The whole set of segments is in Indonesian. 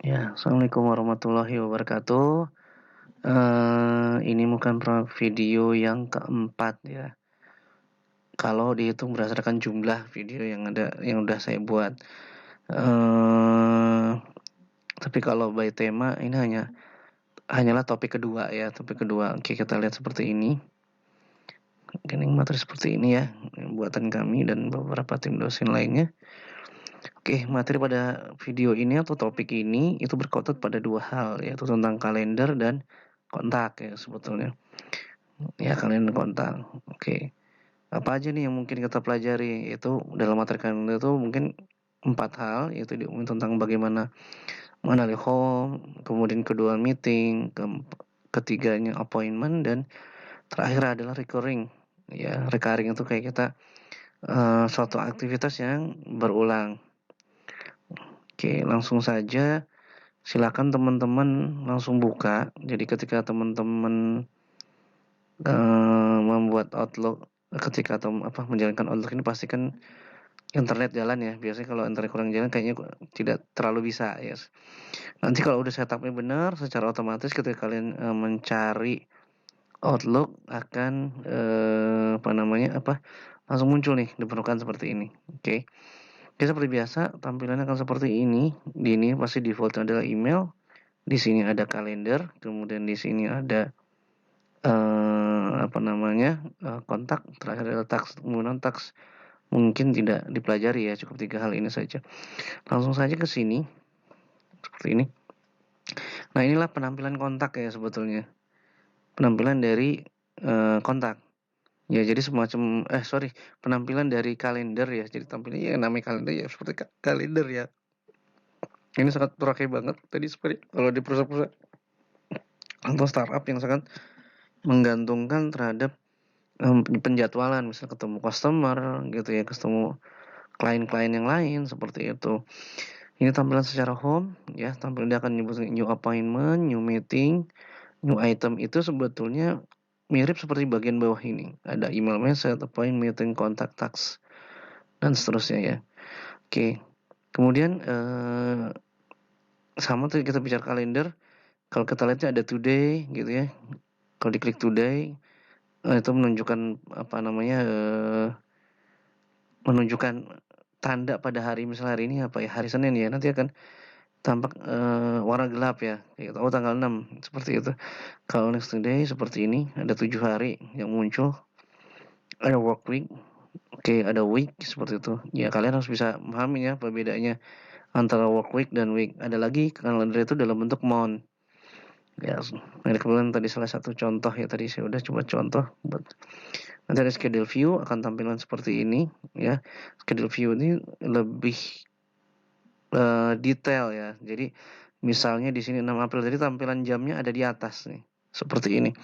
Ya, Assalamualaikum warahmatullahi wabarakatuh. Ini bukan video yang keempat ya. Kalau dihitung berdasarkan jumlah video yang udah saya buat. Eh, tapi kalau by tema ini hanyalah topik kedua ya, topik kedua. Oke, kita lihat seperti ini. Ini materi seperti ini ya, buatan kami dan beberapa tim dosen lainnya. Oke, materi pada video ini atau topik ini itu berkutat pada dua hal, yaitu tentang kalender dan kontak ya sebetulnya. Ya, kalender kontak. Oke. Apa aja nih yang mungkin kita pelajari? Itu dalam materi kalender itu mungkin empat hal, yaitu tentang bagaimana mengenali home, kemudian kedua meeting, ketiganya appointment, dan terakhir adalah recurring. Ya, recurring itu kayak kita suatu aktivitas yang berulang. Oke, langsung saja. Silakan teman-teman langsung buka. Jadi ketika teman-teman membuat Outlook, ketika menjalankan Outlook ini pastikan internet jalan ya. Biasanya kalau internet kurang jalan kayaknya tidak terlalu bisa ya. Nanti kalau udah setupnya benar, secara otomatis ketika kalian mencari Outlook akan langsung muncul nih diperlukan seperti ini. Oke. Oke, seperti biasa tampilannya akan seperti ini. Di ini pasti defaultnya adalah email. Di sini ada kalender, kemudian di sini ada kontak, terakhir adalah task. Kemudian task mungkin tidak dipelajari ya, cukup tiga hal ini saja. Langsung saja ke sini seperti ini. Nah, inilah penampilan kontak ya sebetulnya. Penampilan dari kontak. Ya, jadi penampilan dari kalender ya. Jadi tampilnya ya namanya kalender ya seperti kalender ya. Ini sangat terpakai banget tadi seperti kalau di perusahaan-perusahaan atau startup yang sangat menggantungkan terhadap penjadwalan, misal ketemu customer gitu ya, ketemu klien-klien yang lain seperti itu. Ini tampilan secara home ya, tampilan dia akan nyebut new appointment, new meeting, new item. Itu sebetulnya mirip seperti bagian bawah ini. Ada email message, appointment, meeting, contact, task, dan seterusnya ya. Oke. Kemudian sama tuh kita bicara kalender. Kalau kita lihatnya ada today gitu ya. Kalau diklik today, itu menunjukkan tanda pada hari, misal hari ini apa ya, hari Senin ya, nanti akan tampak warna gelap ya, kayak tanggal 6 seperti itu. Kalau next day seperti ini, ada 7 hari yang muncul, ada work week, oke, ada week seperti itu. Ya, kalian harus bisa memahami ya perbedaannya antara work week dan week. Ada lagi kalender itu dalam bentuk month. Ya, ini kebetulan tadi salah satu contoh ya, tadi saya udah coba contoh buat. Nanti ada schedule view, akan tampilan seperti ini ya. Schedule view ini lebih detail ya. Jadi misalnya di sini 6 April, jadi tampilan jamnya ada di atas nih. Seperti ini.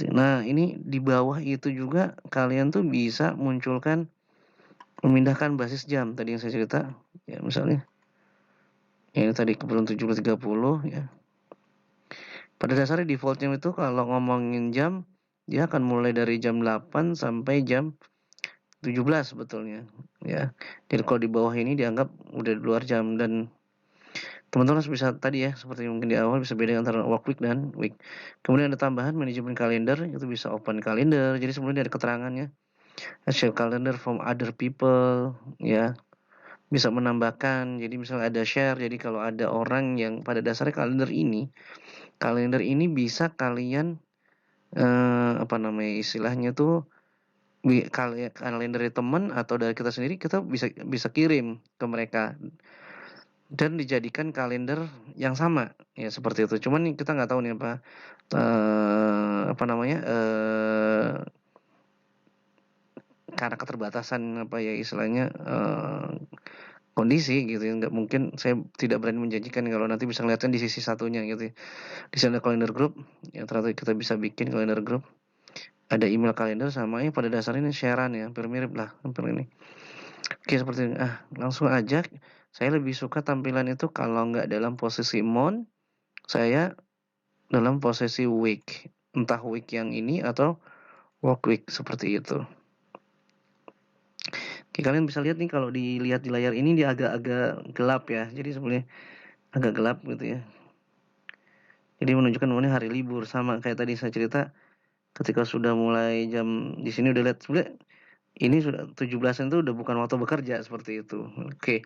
Nah, ini di bawah itu juga kalian tuh bisa memindahkan basis jam tadi yang saya cerita. Ya, misalnya ini tadi kebetulan 17.30 ya. Pada dasarnya defaultnya itu kalau ngomongin jam, dia akan mulai dari jam 8 sampai jam 17 sebetulnya ya. Jadi kalau di bawah ini dianggap udah di luar jam, dan teman-teman harus bisa tadi ya, seperti mungkin di awal bisa beda antara work week dan week. Kemudian ada tambahan manajemen kalender, itu bisa open kalender. Jadi sebelumnya ada keterangannya. Share calendar from other people ya. Bisa menambahkan, jadi misalnya ada share, jadi kalau ada orang yang pada dasarnya kalender ini bisa kalian istilahnya tuh kalender dari teman atau dari kita sendiri, kita bisa bisa kirim ke mereka dan dijadikan kalender yang sama ya, seperti itu. Cuman kita nggak tahu nih karena keterbatasan kondisi gitu ya, nggak mungkin, saya tidak berani menjanjikan kalau nanti bisa ngeliatkan di sisi satunya gitu ya. Di sana kalender group ya, ternyata kita bisa bikin kalender group, ada email kalender sama ya, pada dasarnya ini sharean ya, hampir mirip lah hampir ini. Oke, seperti ini. Langsung aja, saya lebih suka tampilan itu kalau nggak dalam posisi month, saya dalam posisi week, entah week yang ini atau work week seperti itu. Oke, kalian bisa lihat nih, kalau dilihat di layar ini dia agak-agak gelap ya. Jadi sebenarnya agak gelap gitu ya. Jadi menunjukkan ini hari libur, sama kayak tadi saya cerita ketika sudah mulai jam di sini udah lihat sebenarnya ini sudah 17-an itu udah bukan waktu bekerja seperti itu. Oke.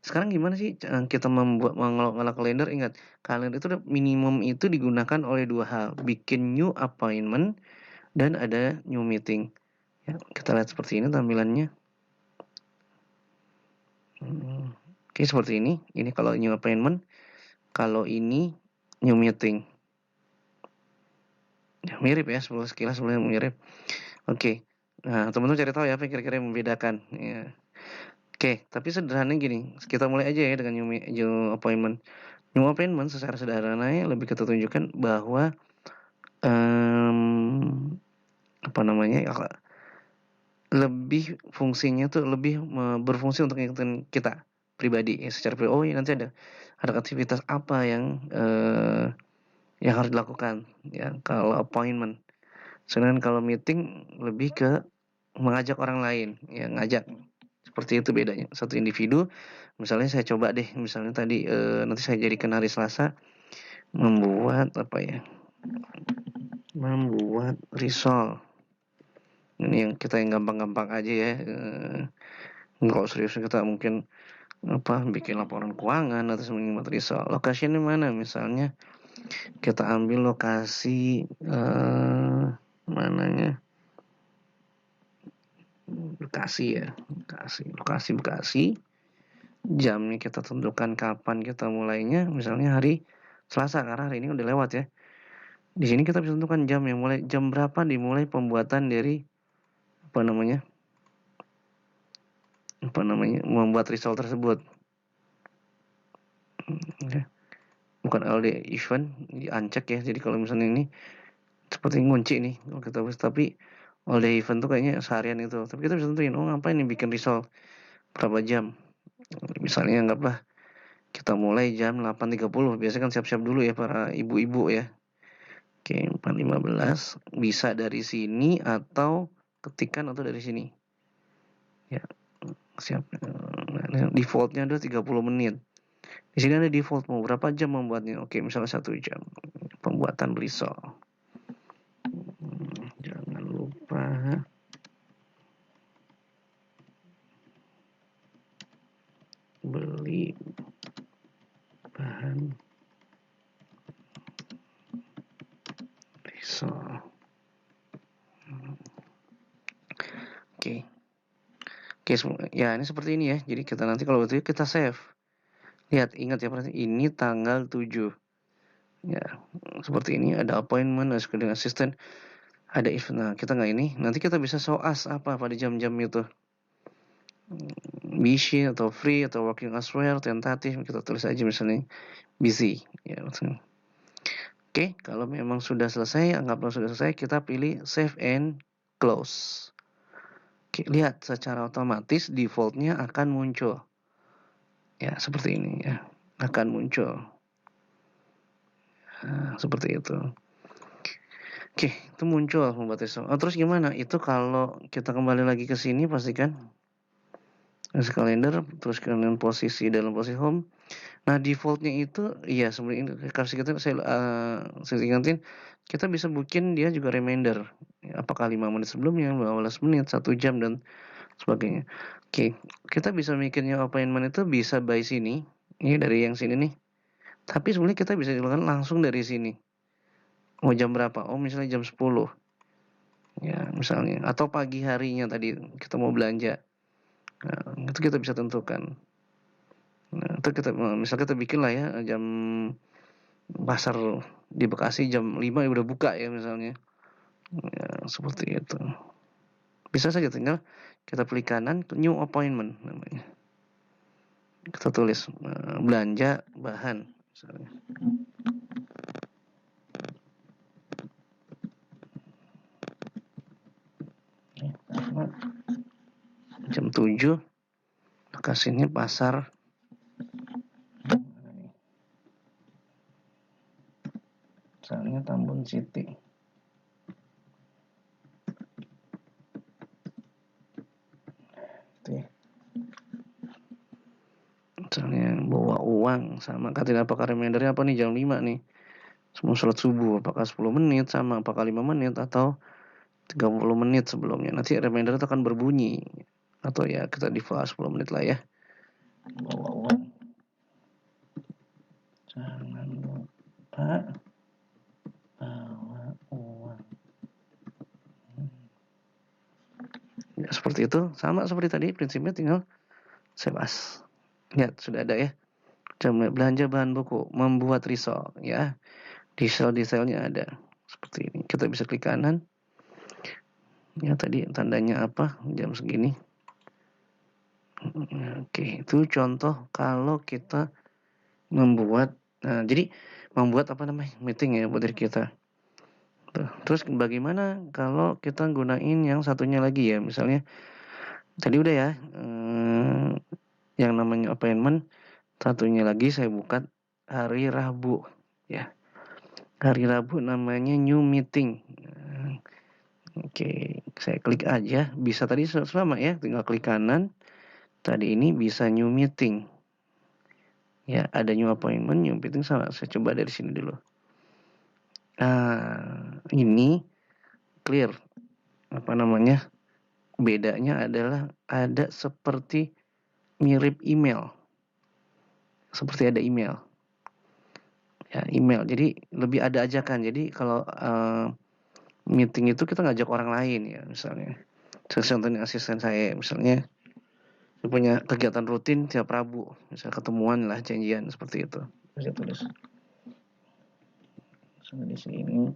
Sekarang gimana sih kita membuat mengelola kalender? Ingat, kalender itu minimum itu digunakan oleh dua hal, bikin new appointment dan ada new meeting. Ya, kita lihat seperti ini tampilannya. Oke, seperti ini. Ini kalau new appointment, kalau ini new meeting. Ya, mirip ya, sekilas sebenarnya mirip. Oke. Nah, teman-teman cari tahu ya apa kira-kira yang membedakan. Ya. Oke, tapi sederhananya gini, kita mulai aja ya dengan new appointment. New appointment secara sederhananya lebih kita tunjukkan bahwa um, apa namanya ya, lebih fungsinya tuh lebih berfungsi untuk ngikutin kita pribadi ya, secara pribadi. Oh, ya nanti ada aktivitas apa yang harus dilakukan ya kalau appointment. Sedangkan kalau meeting lebih ke mengajak orang lain, ya ngajak. Seperti itu bedanya. Satu individu, misalnya saya coba deh, misalnya tadi nanti saya jadikan hari Selasa membuat apa ya? Membuat risol. Ini yang kita yang gampang-gampang aja ya. Kalau serius kita mungkin apa bikin laporan keuangan atau membuat risol. Lokasinya mana? Misalnya kita ambil lokasi mananya? Bekasi ya. Lokasi Bekasi. Jamnya kita tentukan kapan kita mulainya, misalnya hari Selasa karena hari ini udah lewat ya. Di sini kita bisa tentukan jam yang mulai jam berapa dimulai pembuatan dari apa namanya? Membuat risol tersebut. Ya. Bukan LD event diancek ya. Jadi kalau misalnya ini seperti ngunci nih kalau kita bisa, tapi all day event tuh kayaknya seharian itu, tapi kita bisa tentuin ngapain nih bikin risol berapa jam, misalnya anggaplah kita mulai jam 8.30, biasanya kan siap-siap dulu ya para ibu-ibu ya. Oke, 4.15 bisa dari sini atau ketikan atau dari sini ya, siap. Nah, defaultnya ada 30 menit. Di sini ada default mau berapa jam membuatnya. Oke, misalnya 1 jam pembuatan risol. Jangan lupa beli bahan risol. Oke. Oke, ya ini seperti ini ya. Jadi kita nanti kalau itu kita save. Lihat, ingat ya berarti ini tanggal 7. Ya, seperti ini ada appointment, ada scheduling assistant, ada event. Nah, kita nggak ini. Nanti kita bisa show us apa pada jam-jam itu. Busy atau free atau working elsewhere, tentatif kita tulis aja misalnya busy. Ya, maksudnya. Oke, kalau memang sudah selesai, anggaplah sudah selesai, kita pilih save and close. Oke, lihat secara otomatis defaultnya akan muncul. Ya, seperti ini ya. Akan muncul. Nah, seperti itu. Oke, itu muncul membuat risol. Oh, terus gimana? Itu kalau kita kembali lagi ke sini pastikan kalender, terus kalian posisi dalam posisi home. Nah, defaultnya itu ya sebenarnya kasih kita saya ingatin kita bisa bikin dia juga reminder. Apakah 5 menit sebelumnya, 15 menit, 1 jam dan sebagainya. Oke, kita bisa mikirnya appointment itu bisa by sini. Ini dari yang sini nih. Tapi sebenarnya kita bisa dilakukan langsung dari sini. Mau jam berapa? Oh, misalnya jam 10. Ya, misalnya. Atau pagi harinya tadi kita mau belanja. Nah, itu kita bisa tentukan. Nah, itu misal kita bikin lah ya jam pasar di Bekasi jam 5 ya udah buka ya misalnya. Ya, seperti itu. Bisa saja tinggal kita pilih kanan new appointment namanya. Kita tulis belanja bahan misalnya. Jam 7 lokasinya pasar misalnya Tambun City. Itu ya. Misalnya bawa uang doang. Sama Katin, apakah remindernya apa nih jam 5 nih? Sebelum sholat subuh, apakah 10 menit sama, apakah 5 menit atau 30 menit sebelumnya. Nanti reminder itu akan berbunyi. Atau ya kita default 10 menit lah ya. Bawa uang. Jangan lupa bawa uang. Ya, seperti itu. Sama seperti tadi, prinsipnya tinggal save as. Lihat, sudah ada ya. Belanja bahan buku, membuat risol ya. Detailnya ada. Seperti ini. Kita bisa klik kanan. Ya tadi tandanya apa? Jam segini. Oke, itu contoh kalau kita membuat. Nah, jadi membuat apa namanya? Meeting ya buat diri kita. Tuh. Terus bagaimana kalau kita gunain yang satunya lagi ya? Misalnya tadi udah ya. Yang namanya appointment. Satunya lagi saya buka hari Rabu ya. Hari Rabu namanya new meeting. Oke, saya klik aja. Bisa tadi sama ya, tinggal klik kanan. Tadi ini bisa new meeting. Ya, ada new appointment, new meeting sama. Saya coba dari sini dulu. Nah, ini clear. Apa namanya? Bedanya adalah ada seperti mirip email. Seperti ada email. Ya, email. Jadi lebih ada ajakan. Jadi kalau meeting itu kita ngajak orang lain ya, misalnya. Contohnya asisten saya, misalnya saya punya kegiatan rutin tiap Rabu, misalnya ketemuan lah, janjian seperti itu. Saya tulis. Misalnya di sini,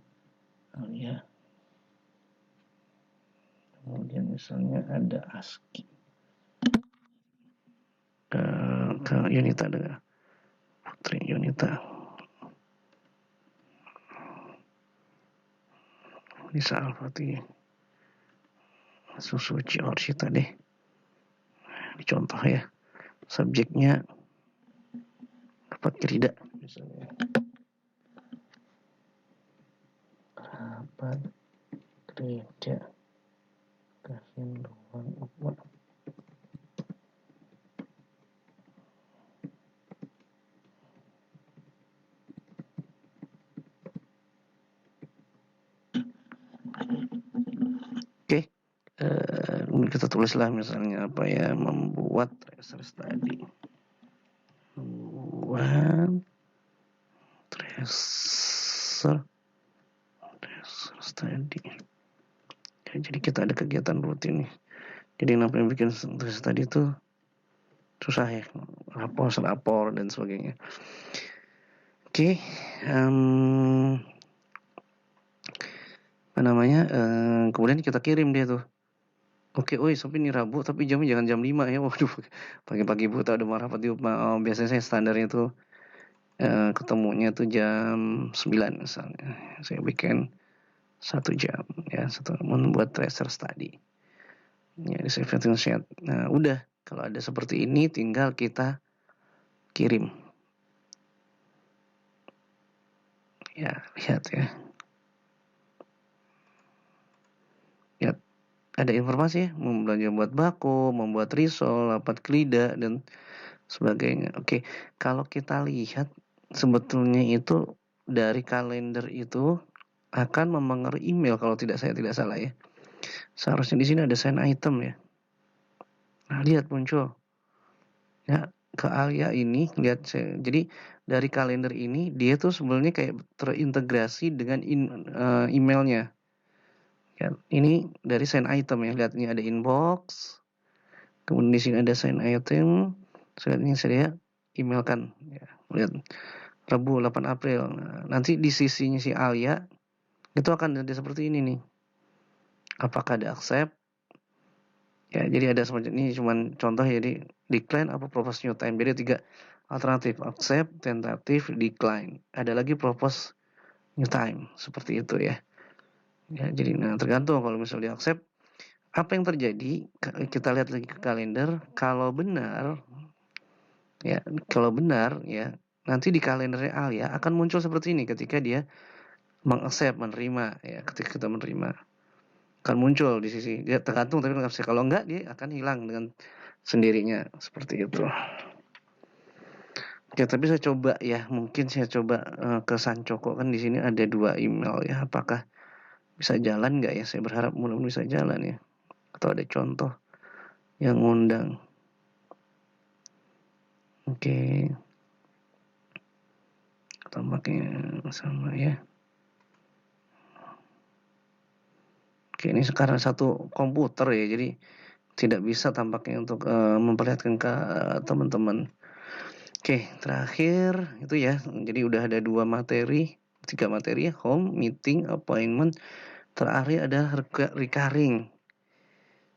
ya. Kemudian misalnya ada ASCII. Ke Yunita dengan Putri Yunita. Bisa Al-Fatih. Susuci Orshita deh. Dicontoh ya. Subjeknya dapat kerida misalnya. Dapat kerida. Kasih ruang apa? Oke. Kita tulislah misalnya apa ya, membuat research tadi. Membuat research tadi. Ya, jadi kita ada kegiatan rutin nih. Jadi yang bikin research tadi itu susah ya, rapor dan sebagainya. Oke, apa namanya? Kemudian kita kirim dia tuh. Oke, sampai ini Rabu, tapi jamnya jangan jam 5 ya. Waduh, pagi-pagi buta udah marah di rumah. Biasanya saya standarnya tuh ketemunya tuh jam 9 misalnya. Saya bikin 1 jam ya, membuat tracer tadi. Ya, di save chat. Nah, udah. Kalau ada seperti ini tinggal kita kirim. Ya, lihat ya. Ya, ada informasi ya, belanja buat bako, membuat risol, rapat kelida dan sebagainya. Oke, kalau kita lihat sebetulnya itu dari kalender itu akan mempengaruhi email kalau saya tidak salah ya. Seharusnya di sini ada send item ya. Nah, lihat muncul. Ya, ke Alia ini lihat saya. Jadi dari kalender ini dia tuh sebenarnya kayak terintegrasi dengan emailnya. Ya, ini dari send item ya. Lihat ini ada inbox. Kemudian di sini ada send item. Selanjutnya saya emailkan ya. Lihat Rabu 8 April. Nah, nanti di sisinya si Alia itu akan ada seperti ini nih. Apakah ada accept? Ya, jadi ada semacam ini cuman contoh ya, di decline apa propose new time. Jadi 3 alternatif, accept, tentatif, decline. Ada lagi propose new time, seperti itu ya. Ya, jadi tergantung kalau misalnya di accept apa yang terjadi, kita lihat lagi ke kalender, kalau benar ya, nanti di kalendernya Alia akan muncul seperti ini ketika dia mengaccept, menerima ya, ketika kita menerima akan muncul di sisi dia, tergantung tapi kalau enggak dia akan hilang dengan sendirinya seperti itu. Oke, tapi saya coba ya, mungkin saya coba ke Sancoko, kan di sini ada 2 email ya, apakah bisa jalan nggak ya? Saya berharap mudah-mudahan bisa jalan ya. Atau ada contoh yang ngundang. Oke, tampaknya sama ya. Oke, ini sekarang satu komputer ya, jadi tidak bisa tampaknya untuk memperlihatkan ke teman-teman. Oke, terakhir itu ya. Jadi udah ada 3 materi, home, meeting, appointment. Terakhir ada recurring.